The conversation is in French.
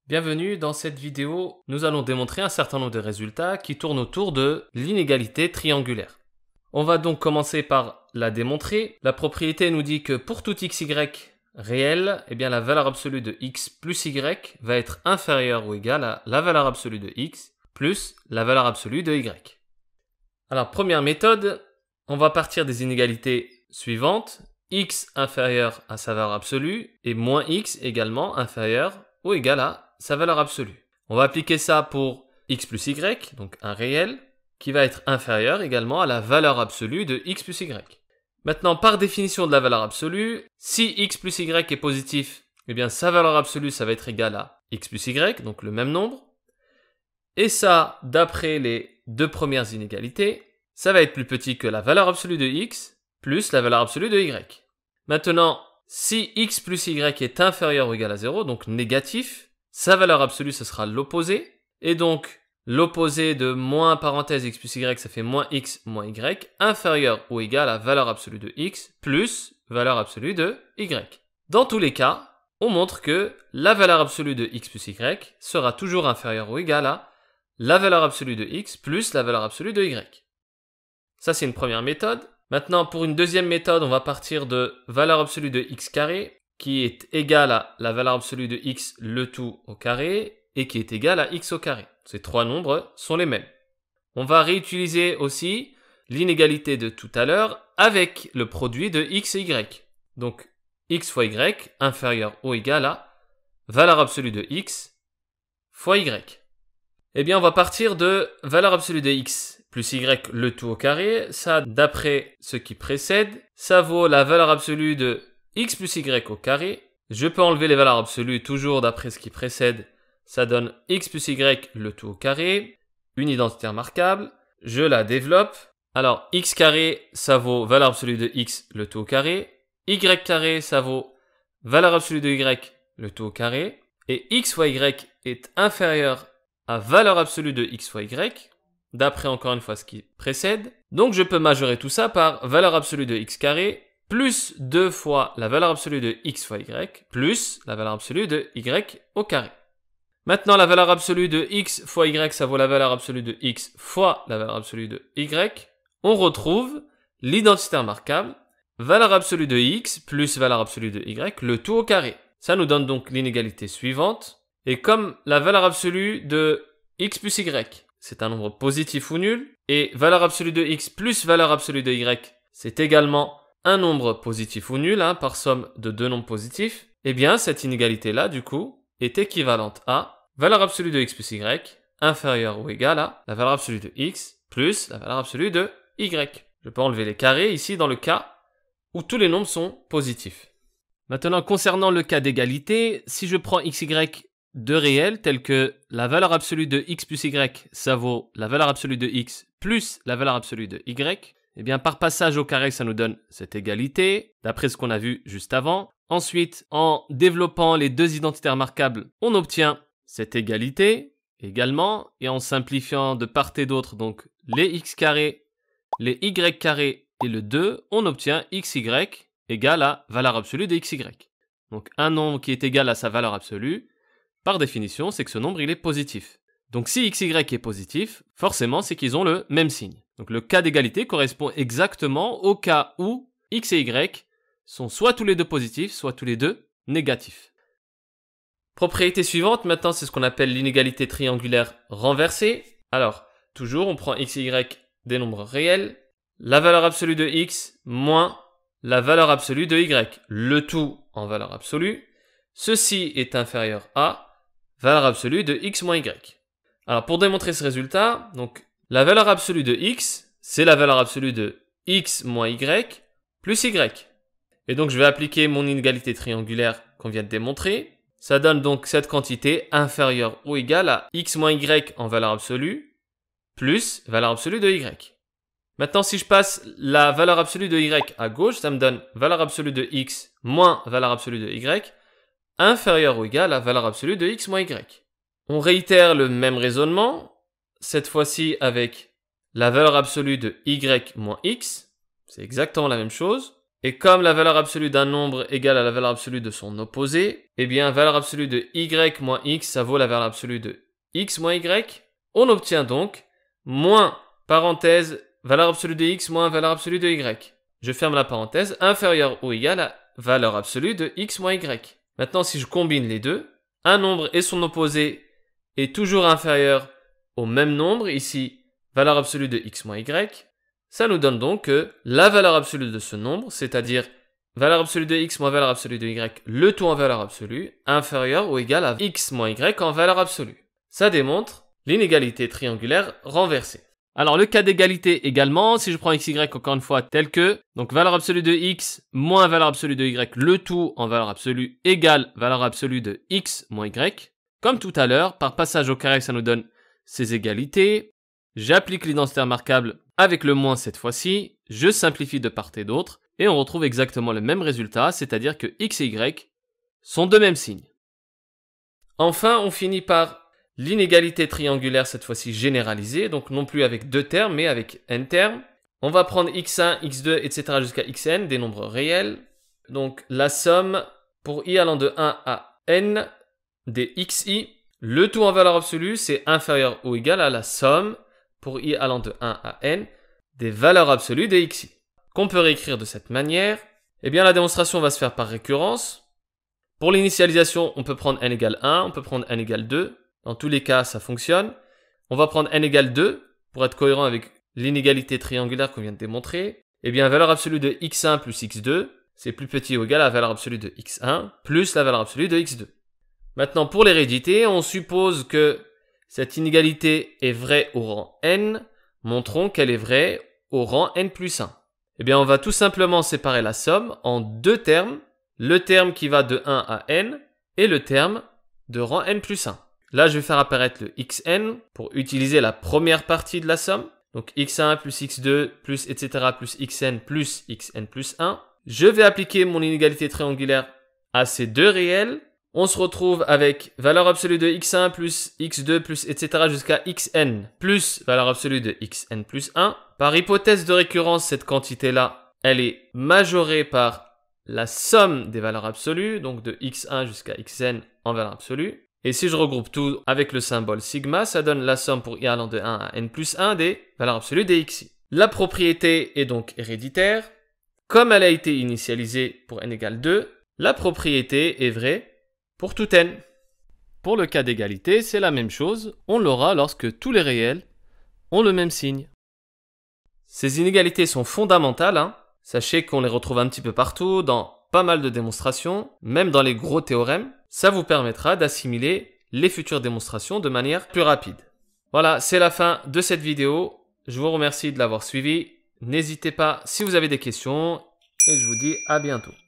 Bienvenue dans cette vidéo, nous allons démontrer un certain nombre de résultats qui tournent autour de l'inégalité triangulaire. On va donc commencer par la démontrer. La propriété nous dit que pour tout xy réel, la valeur absolue de x plus y va être inférieure ou égale à la valeur absolue de x plus la valeur absolue de y. Alors première méthode, on va partir des inégalités suivantes. X inférieur à sa valeur absolue et moins x également inférieur ou égal à sa valeur absolue. On va appliquer ça pour x plus y, donc un réel, qui va être inférieur également à la valeur absolue de x plus y. Maintenant, par définition de la valeur absolue, si x plus y est positif, sa valeur absolue, ça va être égal à x plus y, donc le même nombre. Et ça, d'après les deux premières inégalités, ça va être plus petit que la valeur absolue de x plus la valeur absolue de y. Maintenant, si x plus y est inférieur ou égal à 0, donc négatif, sa valeur absolue, ce sera l'opposé. Et donc, l'opposé de moins parenthèse x plus y, ça fait moins x moins y, inférieur ou égal à valeur absolue de x plus valeur absolue de y. Dans tous les cas, on montre que la valeur absolue de x plus y sera toujours inférieure ou égale à la valeur absolue de x plus la valeur absolue de y. Ça, c'est une première méthode. Maintenant, pour une deuxième méthode, on va partir de valeur absolue de x carré, qui est égale à la valeur absolue de x le tout au carré, et qui est égale à x au carré. Ces trois nombres sont les mêmes. On va réutiliser aussi l'inégalité de tout à l'heure avec le produit de x et y. Donc, x fois y inférieur ou égal à valeur absolue de x fois y. On va partir de valeur absolue de x plus y le tout au carré. Ça, d'après ce qui précède, ça vaut la valeur absolue de x plus y au carré. Je peux enlever les valeurs absolues toujours d'après ce qui précède. Ça donne x plus y le tout au carré. Une identité remarquable. Je la développe. Alors, x carré, ça vaut valeur absolue de x le tout au carré. Y carré, ça vaut valeur absolue de y le tout au carré. Et x fois y est inférieur à valeur absolue de x fois y, d'après encore une fois ce qui précède. Donc je peux majorer tout ça par valeur absolue de x carré plus 2 fois la valeur absolue de x fois y plus la valeur absolue de y au carré. Maintenant, la valeur absolue de x fois y, ça vaut la valeur absolue de x fois la valeur absolue de y. On retrouve l'identité remarquable, valeur absolue de x plus valeur absolue de y, le tout au carré. Ça nous donne donc l'inégalité suivante. Et comme la valeur absolue de x plus y, c'est un nombre positif ou nul, et valeur absolue de x plus valeur absolue de y, c'est également un nombre positif ou nul, par somme de deux nombres positifs, cette inégalité-là, du coup, est équivalente à valeur absolue de x plus y inférieure ou égale à la valeur absolue de x plus la valeur absolue de y. Je peux enlever les carrés ici dans le cas où tous les nombres sont positifs. Maintenant, concernant le cas d'égalité, si je prends xy de réel tels que la valeur absolue de x plus y, ça vaut la valeur absolue de x plus la valeur absolue de y, par passage au carré, ça nous donne cette égalité, d'après ce qu'on a vu juste avant. Ensuite, en développant les deux identités remarquables, on obtient cette égalité également, et en simplifiant de part et d'autre, donc les x carrés, les y carrés et le 2, on obtient xy égale à valeur absolue de xy. Donc un nombre qui est égal à sa valeur absolue, par définition, c'est que ce nombre il est positif. Donc si xy est positif, forcément c'est qu'ils ont le même signe. Donc le cas d'égalité correspond exactement au cas où x et y sont soit tous les deux positifs, soit tous les deux négatifs. Propriété suivante, maintenant c'est ce qu'on appelle l'inégalité triangulaire renversée. Alors, toujours on prend x et y des nombres réels, la valeur absolue de x moins la valeur absolue de y, le tout en valeur absolue. Ceci est inférieur à valeur absolue de x moins y. Alors pour démontrer ce résultat, donc la valeur absolue de x, c'est la valeur absolue de x moins y plus y. Et donc je vais appliquer mon inégalité triangulaire qu'on vient de démontrer. Ça donne donc cette quantité inférieure ou égale à x moins y en valeur absolue plus valeur absolue de y. Maintenant, si je passe la valeur absolue de y à gauche, ça me donne valeur absolue de x moins valeur absolue de y inférieure ou égale à valeur absolue de x moins y. On réitère le même raisonnement, cette fois-ci avec la valeur absolue de y moins x, c'est exactement la même chose, Et comme la valeur absolue d'un nombre égale à la valeur absolue de son opposé, eh bien, valeur absolue de y moins x, ça vaut la valeur absolue de x moins y. On obtient donc moins, parenthèse, valeur absolue de x moins valeur absolue de y. Je ferme la parenthèse, inférieur ou égal à valeur absolue de x moins y. Maintenant, si je combine les deux, un nombre et son opposé est toujours inférieur au même nombre, ici, valeur absolue de x moins y. Ça nous donne donc que la valeur absolue de ce nombre, c'est-à-dire valeur absolue de x moins valeur absolue de y, le tout en valeur absolue, inférieur ou égal à x moins y en valeur absolue. Ça démontre l'inégalité triangulaire renversée. Alors le cas d'égalité également, si je prends xy encore une fois tel que, donc valeur absolue de x moins valeur absolue de y, le tout en valeur absolue égale valeur absolue de x moins y. Comme tout à l'heure, par passage au carré, ça nous donne ces égalités. J'applique l'identité remarquable avec le moins cette fois-ci, je simplifie de part et d'autre, et on retrouve exactement le même résultat, c'est-à-dire que x et y sont de même signe. Enfin, on finit par l'inégalité triangulaire cette fois-ci généralisée, donc non plus avec deux termes, mais avec n termes. On va prendre x1, x2, etc. jusqu'à xn, des nombres réels. Donc la somme pour i allant de 1 à n des xi, le tout en valeur absolue, c'est inférieur ou égal à la somme pour i allant de 1 à n des valeurs absolues des xi. Qu'on peut réécrire de cette manière. Eh bien, la démonstration va se faire par récurrence. Pour l'initialisation, on peut prendre n égale 1, on peut prendre n égale 2. Dans tous les cas, ça fonctionne. On va prendre n égale 2 pour être cohérent avec l'inégalité triangulaire qu'on vient de démontrer. Eh bien, valeur absolue de x1 plus x2, c'est plus petit ou égal à la valeur absolue de x1 plus la valeur absolue de x2. Maintenant, pour l'hérédité, on suppose que cette inégalité est vraie au rang n. Montrons qu'elle est vraie au rang n plus 1. Eh bien, on va tout simplement séparer la somme en deux termes. Le terme qui va de 1 à n et le terme de rang n plus 1. Là, je vais faire apparaître le xn pour utiliser la première partie de la somme. Donc x1 plus x2 plus etc. plus xn plus 1. Je vais appliquer mon inégalité triangulaire à ces deux réels. On se retrouve avec valeur absolue de x1 plus x2 plus etc. jusqu'à xn plus valeur absolue de xn plus 1. Par hypothèse de récurrence, cette quantité-là, elle est majorée par la somme des valeurs absolues, donc de x1 jusqu'à xn en valeur absolue. Et si je regroupe tout avec le symbole sigma, ça donne la somme pour i allant de 1 à n plus 1 des valeurs absolues des xi. La propriété est donc héréditaire. Comme elle a été initialisée pour n égale 2, la propriété est vraie pour tout n. Pour le cas d'égalité, c'est la même chose. On l'aura lorsque tous les réels ont le même signe. Ces inégalités sont fondamentales, hein. Sachez qu'on les retrouve un petit peu partout, dans pas mal de démonstrations, même dans les gros théorèmes. Ça vous permettra d'assimiler les futures démonstrations de manière plus rapide. Voilà, c'est la fin de cette vidéo. Je vous remercie de l'avoir suivi. N'hésitez pas si vous avez des questions et je vous dis à bientôt.